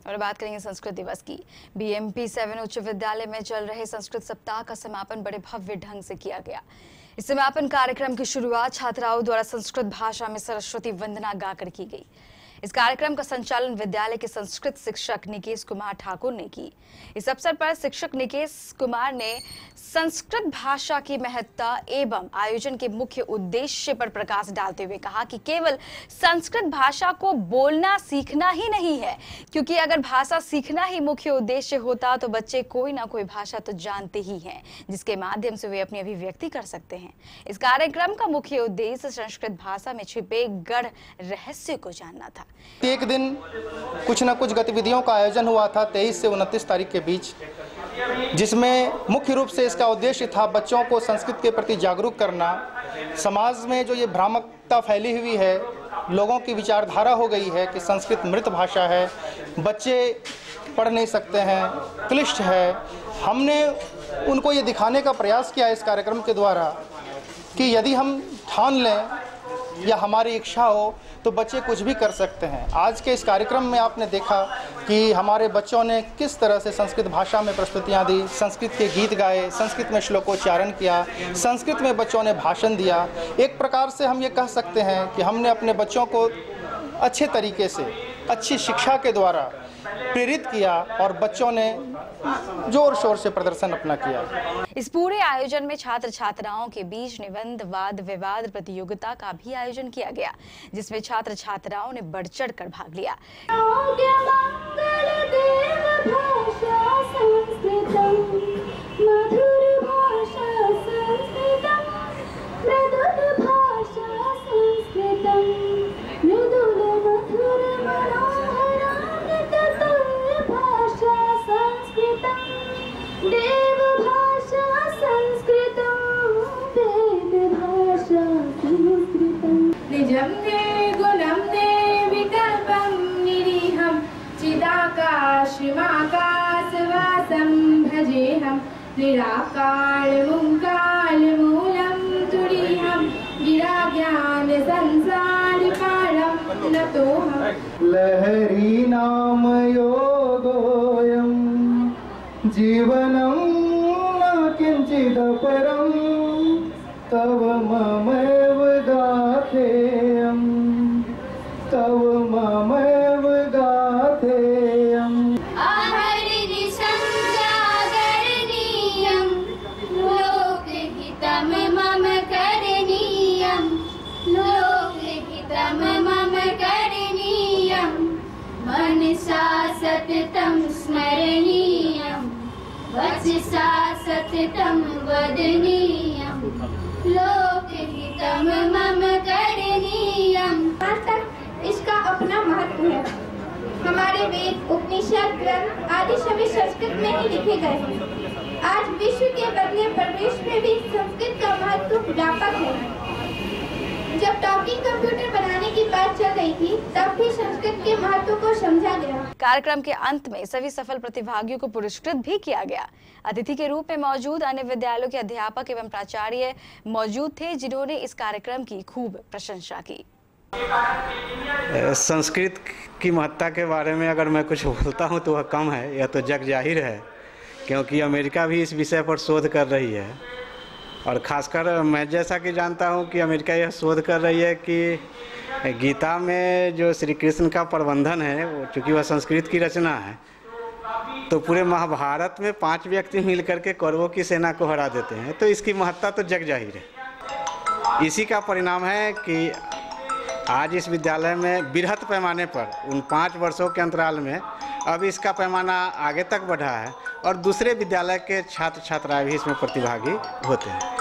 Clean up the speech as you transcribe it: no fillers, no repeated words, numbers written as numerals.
और बात करेंगे संस्कृत दिवस की। BMP 7 उच्च विद्यालय में चल रहे संस्कृत सप्ताह का समापन बड़े भव्य ढंग से किया गया। इस समापन कार्यक्रम की शुरुआत छात्राओं द्वारा संस्कृत भाषा में सरस्वती वंदना गाकर की गई। इस कार्यक्रम का संचालन विद्यालय के संस्कृत शिक्षक निकेश कुमार ठाकुर ने की। इस अवसर पर शिक्षक निकेश कुमार ने संस्कृत भाषा की महत्ता एवं आयोजन के मुख्य उद्देश्य पर प्रकाश डालते हुए कहा कि केवल संस्कृत भाषा को बोलना सीखना ही नहीं है, क्योंकि अगर भाषा सीखना ही मुख्य उद्देश्य होता तो बच्चे कोई ना कोई भाषा तो जानते ही हैं, जिसके माध्यम से वे अपनी अभिव्यक्ति कर सकते हैं। इस कार्यक्रम का मुख्य उद्देश्य संस्कृत भाषा में छिपे गढ़ रहस्य को जानना था। एक दिन कुछ न कुछ गतिविधियों का आयोजन हुआ था 23 से 29 तारीख के बीच, जिसमें मुख्य रूप से इसका उद्देश्य था बच्चों को संस्कृत के प्रति जागरूक करना। समाज में जो ये भ्रामकता फैली हुई है, लोगों की विचारधारा हो गई है कि संस्कृत मृत भाषा है, बच्चे पढ़ नहीं सकते हैं, क्लिष्ट है। हमने उनको ये दिखाने का प्रयास किया इस कार्यक्रम के द्वारा कि यदि हम ठान लें या हमारी इच्छा हो तो बच्चे कुछ भी कर सकते हैं। आज के इस कार्यक्रम में आपने देखा कि हमारे बच्चों ने किस तरह से संस्कृत भाषा में प्रस्तुतियां दी, संस्कृत के गीत गाए, संस्कृत में श्लोकोच्चारण किया, संस्कृत में बच्चों ने भाषण दिया। एक प्रकार से हम ये कह सकते हैं कि हमने अपने बच्चों को अच्छे तरीके से अच्छी शिक्षा के द्वारा प्रेरित किया और बच्चों ने जोर शोर से प्रदर्शन अपना किया। इस पूरे आयोजन में छात्र छात्राओं के बीच निबंध वाद विवाद प्रतियोगिता का भी आयोजन किया गया, जिसमें छात्र छात्राओं ने बढ़ चढ़ कर भाग लिया। निजं ने गुणं ने विकल्पं निरीहं चिदाकाशमाकाशवासं भजेऽहं निराकारमुङ्कालमूलं तुरीहं गिराज्ञानसंसारपारं नतोऽहम्। लहरी नाम योगोऽयं जीवनं न किञ्चिदपरं तव ममैव गाथेयं तव ममैव गाथेयं। आहर्निशं जागरणीयं लोकहितं मम करणीयं लोकहितं मम करणीयं मनसा सततं स्मरणीयं वचसा सततं वदनीयं लोकहितं मम करणीयं। आज तक इसका अपना महत्व है। हमारे वेद, उपनिषद, ग्रंथ आदि सभी संस्कृत में ही लिखे गए हैं। आज विश्व के बदले परिवेश में भी संस्कृत का महत्व व्यापक है। जब टॉकिंग कंप्यूटर बनाने की बात चल रही थी, तब भी संस्कृत के महत्व को समझा गया। कार्यक्रम के अंत में सभी सफल प्रतिभागियों को पुरस्कृत भी किया गया। अतिथि के रूप में मौजूद अन्य विद्यालयों के अध्यापक एवं प्राचार्य मौजूद थे, जिन्होंने इस कार्यक्रम की खूब प्रशंसा की। संस्कृत की महत्ता के बारे में अगर मैं कुछ बोलता हूं तो वह कम है, यह तो जग जाहिर है, क्योंकि अमेरिका भी इस विषय पर शोध कर रही है। और ख़ासकर मैं जैसा कि जानता हूं कि अमेरिका यह शोध कर रही है कि गीता में जो श्री कृष्ण का प्रबंधन है, वो चूँकि वह संस्कृत की रचना है, तो पूरे महाभारत में 5 व्यक्ति मिलकर के कौरवों की सेना को हरा देते हैं। तो इसकी महत्ता तो जग जाहिर है। इसी का परिणाम है कि आज इस विद्यालय में बृहत पैमाने पर उन 5 वर्षों के अंतराल में अब इसका पैमाना आगे तक बढ़ा है और दूसरे विद्यालय के छात्र छात्राएं भी इसमें प्रतिभागी होते हैं।